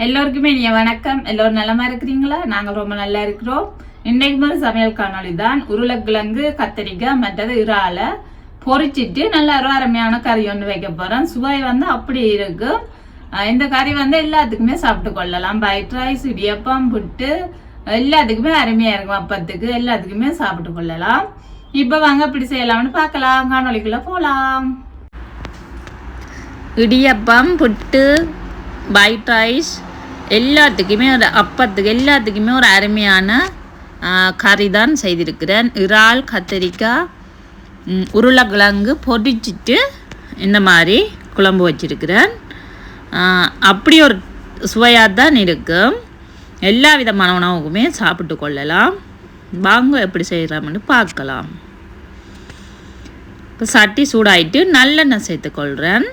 எல்லோருக்குமே இனிய வணக்கம். எல்லோரும் நலமா இருக்கிறீங்களா? நாங்கள் ரொம்ப நல்லா இருக்கிறோம். இன்னைக்கு ஒரு சமையல் காணொளி தான். உருளைக்கிழங்கு, கத்திரிக்காய் மற்றது இறால பொரிச்சிட்டு நல்ல அருமையான கறி ஒன்று வைக்க போறோம். சுவை அப்படி இருக்கு. இந்த கறி எல்லாத்துக்குமே சாப்பிட்டு கொள்ளலாம். ஒயிட் ரைஸ், இடியப்பம், புட்டு எல்லாத்துக்குமே அருமையா இருக்கும். அப்பத்துக்கு எல்லாத்துக்குமே சாப்பிட்டு கொள்ளலாம். இப்ப வாங்க இப்படி செய்யலாம்னு பார்க்கலாம். காணொளிக்குள்ள போலாம். இடியப்பம், புட்டு, ஒயிட் ரைஸ் எல்லாத்துக்குமே ஒரு அப்பத்துக்கு எல்லாத்துக்குமே ஒரு அருமையான கறி தான் செய்திருக்கிறேன். இறால், கத்திரிக்காய், உருளைக்கிழங்கு பொரிச்சிட்டு இந்த மாதிரி குழம்பு வச்சிருக்கிறேன். அப்படி ஒரு சுவையாக தான் இருக்கும். எல்லா விதமான உணவுக்குமே சாப்பிட்டு கொள்ளலாம். வாங்க எப்படி செய்கிறோம்னு பார்க்கலாம். இப்போ சட்டி சூடாயிட்டு நல்லெண்ணெய் சேர்த்துக்கொள்கிறேன்.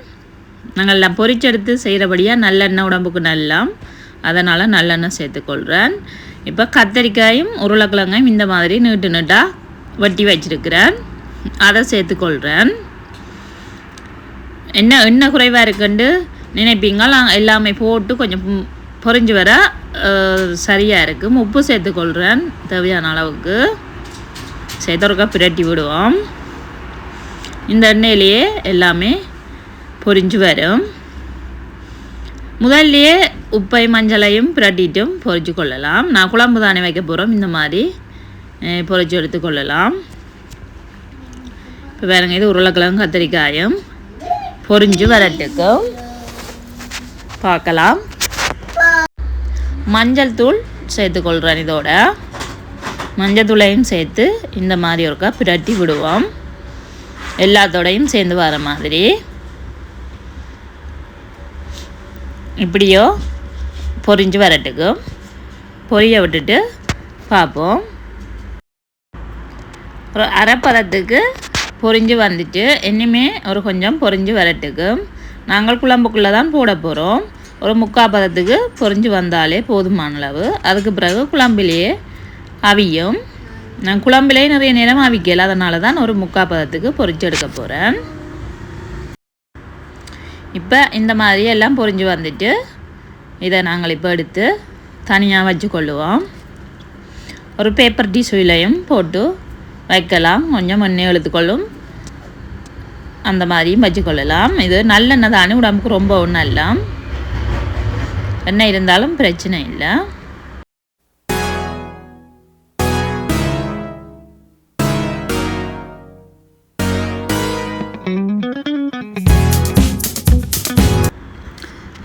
நாங்கள் எல்லாம் பொரிச்செடுத்து செய்கிறபடியாக நல்லெண்ணெய் உடம்புக்கு நல்லா, அதனால் நல்லெண்ணெய் சேர்த்துக்கொள்கிறேன். இப்போ கத்திரிக்காயும் உருளைக்கிழங்கையும் இந்த மாதிரி நீட்டு நீட்டாக வெட்டி வச்சிருக்கிறேன். அதை சேர்த்துக்கொள்கிறேன். எண்ணெய் குறைவாக இருக்குன்னு நினைப்பீங்க. எல்லாமே போட்டு கொஞ்சம் பொரிஞ்சு வர சரியாக இருக்கும். உப்பு சேர்த்துக்கொள்கிறேன் தேவையான அளவுக்கு. சேர்த்துறக்க பிரட்டி விடுவோம். இந்த எண்ணெயிலேயே எல்லாமே பொரிஞ்சு வரும். முதல்லையே உப்பை மஞ்சளையும் பிரட்டிட்டும் பொரிச்சு கொள்ளலாம். நான் குழம்பு தானே வைக்க போகிறோம். இந்த மாதிரி பொரிச்சு எடுத்துக்கொள்ளலாம். இப்போ வேறுங்க இது உருளைக்கிழங்கு கத்திரிக்காயும் பொரிஞ்சு வரட்டுக்கும் பார்க்கலாம். மஞ்சள் தூள் சேர்த்துக்கொள்கிறேன். இதோட மஞ்சள் தூளையும் சேர்த்து இந்த மாதிரி ஒருக்கா பிரட்டி விடுவோம். எல்லாத்தோடையும் சேர்ந்து வர மாதிரி இப்படியோ பொரிஞ்சு வரட்டுக்கும் பொரிய விட்டுட்டு பார்ப்போம். ஒரு அரைப்பதத்துக்கு பொரிஞ்சு வந்துட்டு இனிமே ஒரு கொஞ்சம் பொரிஞ்சு வரட்டுக்கும். நாங்கள் குழம்புக்குள்ளே தான் போட போகிறோம். ஒரு 3/4 பதத்துக்கு பொரிஞ்சு வந்தாலே போதுமான அளவு. அதுக்கு பிறகு குழம்பிலேயே அவியும். நான் குழம்பிலே நிறைய நேரம் அவிக்கல, அதனால தான் ஒரு 3/4 பதத்துக்கு பொரிச்சு எடுக்க போகிறேன். இப்போ இந்த மாதிரி எல்லாம் பொரிஞ்சு வந்துட்டு இதை நாங்கள் இப்போ எடுத்து தனியாக வச்சு கொள்ளுவோம். ஒரு பேப்பர் டிஷ்யூலையும் போட்டு வைக்கலாம். கொஞ்சம் எண்ணெய் எடுத்துக்கொள்ளும் அந்த மாதிரியும் வச்சுக்கொள்ளலாம். இது நல்லெண்ணெய் தானே, உடம்புக்கு ரொம்ப ஒன்றும் இல்லை. எண்ணெய் இருந்தாலும் பிரச்சனை இல்லை.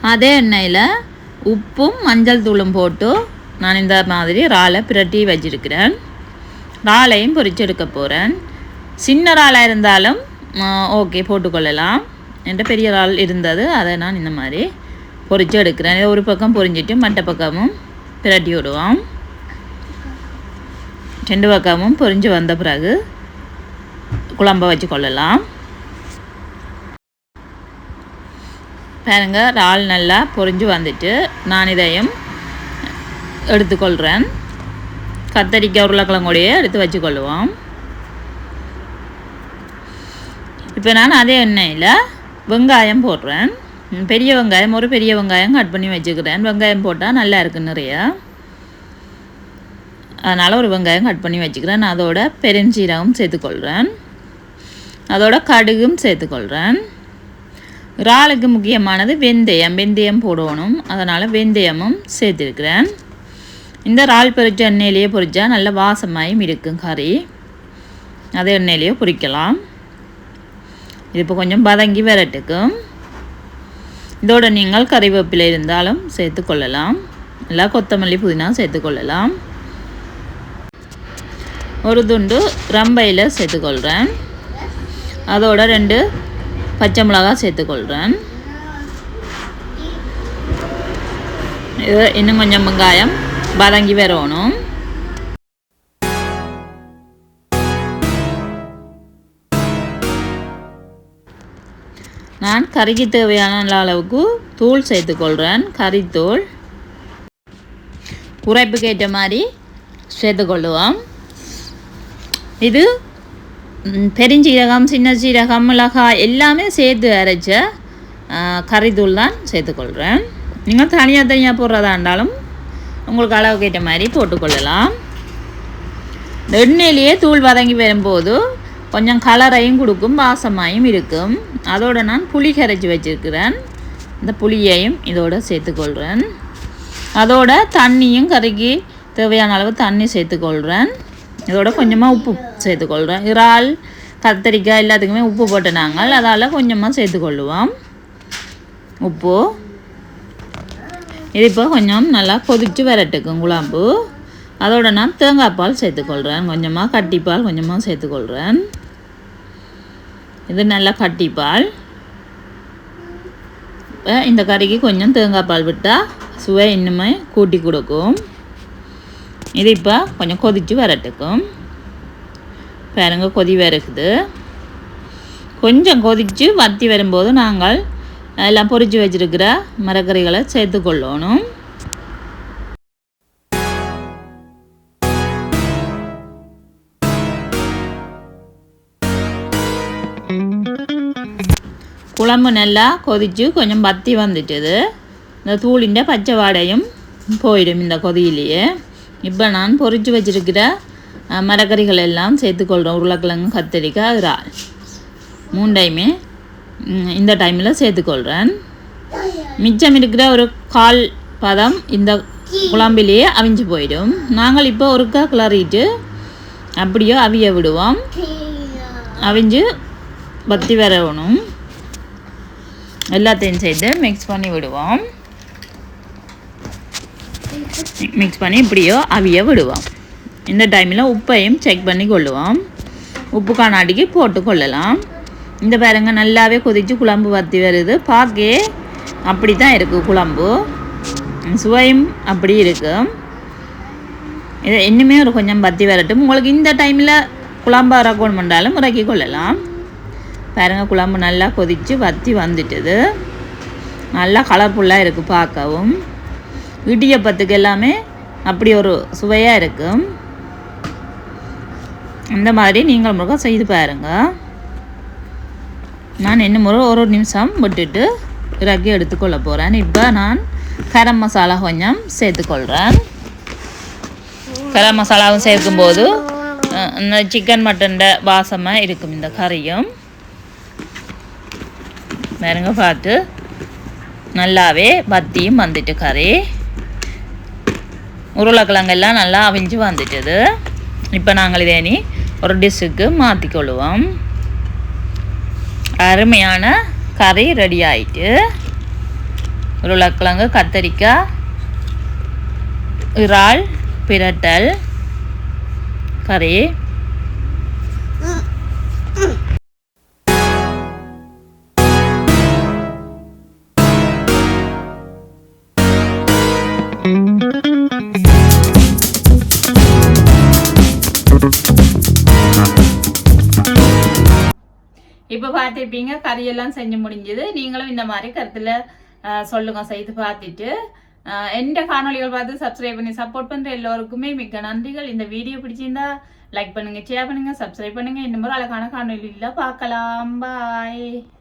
அதே எண்ணெயில் உப்பும் மஞ்சள் தூளும் போட்டு நான் இந்த மாதிரி இறாலை பிரட்டி வச்சிருக்கிறேன். இறாலையும் பொரிச்சு எடுக்க போகிறேன். சின்ன இறாலாக இருந்தாலும் ஓகே போட்டுக்கொள்ளலாம். என்கிட்ட பெரிய இறால் இருந்தது, அதை நான் இந்த மாதிரி பொரிச்சு எடுக்கிறேன். ஒரு பக்கம் பொரிஞ்சிட்டு மற்ற பக்கமும் பிரட்டி விடுவோம். 2 பக்கமும் பொரிஞ்சு வந்த பிறகு குழம்ப வச்சு கொள்ளலாம். பாருங்க, இறால் நல்லா பொரிஞ்சு வந்துட்டு நான் இதையும் எடுத்துக்கொள்கிறேன். கத்தரிக்காய் உருளைக்கிழங்கோடையே எடுத்து வச்சுக்கொள்ளுவோம். இப்போ நான் அதே எண்ணெயில் வெங்காயம் போடுறேன். பெரிய வெங்காயம், ஒரு பெரிய வெங்காயம் கட் பண்ணி வச்சுக்கிறேன். வெங்காயம் போட்டால் நல்லா இருக்குது நிறையா, அதனால் ஒரு வெங்காயம் கட் பண்ணி வச்சுக்கிறேன். அதோட பெருஞ்சீரகம் சேர்த்துக்கொள்கிறேன். அதோட கடுகும் சேர்த்துக்கொள்கிறேன். இறாலுக்கு முக்கியமானது வெந்தயம் போடணும், அதனால் வெந்தயமும் சேர்த்துருக்கிறேன். இந்த இறால் பொரிச்ச எண்ணெயிலேயே பொரிச்சா நல்ல வாசமாயும் இருக்கும் கறி. அதே எண்ணெயிலேயே பொரிக்கலாம். இது இப்போ கொஞ்சம் வதங்கி வரட்டுக்கும். இதோட நீங்கள் கறிவேப்பிலை இருந்தாலும் சேர்த்துக்கொள்ளலாம். இல்லை கொத்தமல்லி, புதினா சேர்த்துக்கொள்ளலாம். ஒரு துண்டு ரம்பையில் சேர்த்துக்கொள்கிறேன். அதோட 2 பச்சை மிளகாய் சேர்த்துக்கொள்கிறேன். இது இன்னும் கொஞ்சம் வெங்காயம் வதங்கி வரணும். நான் கறிக்கு தேவையான அளவுக்கு தூள் சேர்த்துக்கொள்கிறேன். கறித்தூள் உரைப்புக்கு ஏற்ற மாதிரி சேர்த்துக்கொள்ளுவோம். இது பெருஞ்சீரகம், சின்ன சீரகம், மிளகாய் எல்லாமே சேர்த்து அரைச்ச கறித்தூள் தான் சேர்த்துக்கொள்கிறேன். நீங்கள் தனியாக போடுறதா இருந்தாலும் உங்களுக்கு அளவுக்கு ஏற்ற மாதிரி போட்டுக்கொள்ளலாம். இந்த எண்ணெயிலேயே தூள் வதங்கி வரும்போது கொஞ்சம் கலரையும் கொடுக்கும், வாசமாயும் இருக்கும். அதோடு நான் புளி கரைச்சி வச்சுருக்கிறேன். இந்த புளியையும் இதோடு சேர்த்துக்கொள்கிறேன். அதோட தண்ணியும் கறிக்கு தேவையான அளவு தண்ணி சேர்த்துக்கொள்கிறேன். இதோட கொஞ்சமாக உப்பு சேர்த்துக்கொள்கிறேன். இறால் கத்திரிக்காய் எல்லாத்துக்குமே உப்பு போட்டு நாங்கள் அதால் கொஞ்சமாக சேர்த்துக்கொள்ளுவோம் உப்பு. இது இப்போ கொஞ்சம் நல்லா கொதித்து வரட்டுக்கும் குழம்பு. அதோட நான் தேங்காய் பால் சேர்த்துக்கொள்கிறேன். கொஞ்சமாக கட்டிப்பால் கொஞ்சமாக சேர்த்துக்கொள்கிறேன். இது நல்லா கட்டிப்பால். இப்போ இந்த கறிக்கு கொஞ்சம் தேங்காய் பால் விட்டால் சுவை இன்னுமே கூட்டி கொடுக்கும். இது இப்போ கொஞ்சம் கொதித்து வரட்டுக்கும். பாருங்க கொதி வருகுது. கொஞ்சம் கொதித்து வற்றி வரும்போது நாங்கள் எல்லாம் பொரித்து வச்சுருக்கிற மரக்கறிகளை சேர்த்துக்கொள்ளணும். குழம்பு நல்லா கொதித்து கொஞ்சம் வற்றி வந்துட்டுது. இந்த தூளிൻ്റെ பச்சை வாடையும் போயிடும் இந்த கொதியிலேயே. இப்போ நான் பொரித்து வச்சுருக்கிற மரக்கறிகள் எல்லாம் சேர்த்துக்கொள்கிறோம். உருளைக்கிழங்கு, கத்திரிக்காய், இறால் மூண்டையுமே இந்த டைமில் சேர்த்துக்கொள்கிறேன். மிச்சம் இருக்கிற ஒரு 1/4 பதம் இந்த குழம்பிலேயே அவிஞ்சு போயிடும். நாங்கள் இப்போ ஒருக்கா கிளறிட்டு அப்படியே அவிய விடுவோம். அவிஞ்சு வற்றி வரணும். எல்லாத்தையும் சேர்த்து மிக்ஸ் பண்ணி விடுவோம். மிக்ஸ் பண்ணி இப்படியோ அவிய விடுவோம். இந்த டைமில் உப்பையும் செக் பண்ணி கொள்ளுவோம். உப்பு காணாடிக்கு போட்டு கொள்ளலாம். இந்த பாருங்க நல்லாவே கொதித்து குழம்பு வற்றி வருது. பார்க்கே அப்படி தான் இருக்குது குழம்பு. சுவையும் அப்படி இருக்கும். இது இன்னுமே ஒரு கொஞ்சம் வற்றி வரட்டும். உங்களுக்கு இந்த டைமில் குழம்பு இறக்கணும் பண்ணாலும் இறக்கி கொள்ளலாம். பாருங்கள் குழம்பு நல்லா கொதித்து வற்றி வந்துட்டுது. நல்லா கலர்ஃபுல்லாக இருக்குது பார்க்கவும். இடியப்பத்துக்கு எல்லாமே அப்படி ஒரு சுவையாக இருக்கும். இந்த மாதிரி நீங்கள் முருகா செய்து பாருங்கள். நான் இன்னும் ஒரு நிமிஷம் விட்டுட்டு இறக்கி எடுத்துக்கொள்ள போகிறேன். இப்போ நான் கரம் மசாலா கொஞ்சம் சேர்த்துக்கொள்கிறேன். கரம் மசாலாவும் சேர்க்கும்போது இந்த சிக்கன் மட்டன்ட வாசமாக இருக்கும் இந்த கறியும். பாருங்க பார்த்து நல்லாவே வத்தியும் வந்துட்டு கறி. உருளைக்கிழங்கெல்லாம் நல்லா அவிஞ்சு வந்துட்டுது. இப்போ நாங்கள் இதே நீ ஒரு டிஷ்ஷுக்கு மாற்றிக்கொள்ளுவோம். அருமையான கறி ரெடி ஆயிட்டு. உருளைக்கிழங்கு, கத்தரிக்காய், இறால் பிரட்டல் கறி. இப்போ பார்த்துருப்பீங்க கறியெல்லாம் செஞ்சு முடிஞ்சது. நீங்களும் இந்த மாதிரி கருத்தில் சொல்லுங்க செய்து பார்த்துட்டு. எந்த காணொலிகள் பார்த்து சப்ஸ்கிரைப் பண்ணி சப்போர்ட் பண்ணுற எல்லோருக்குமே மிக்க நன்றிகள். இந்த வீடியோ பிடிச்சிருந்தா லைக் பண்ணுங்கள், ஷேர் பண்ணுங்கள், சப்ஸ்கிரைப் பண்ணுங்கள். இன்னும் ஒரு அழகான காணொலியில் பார்க்கலாம். பாய்.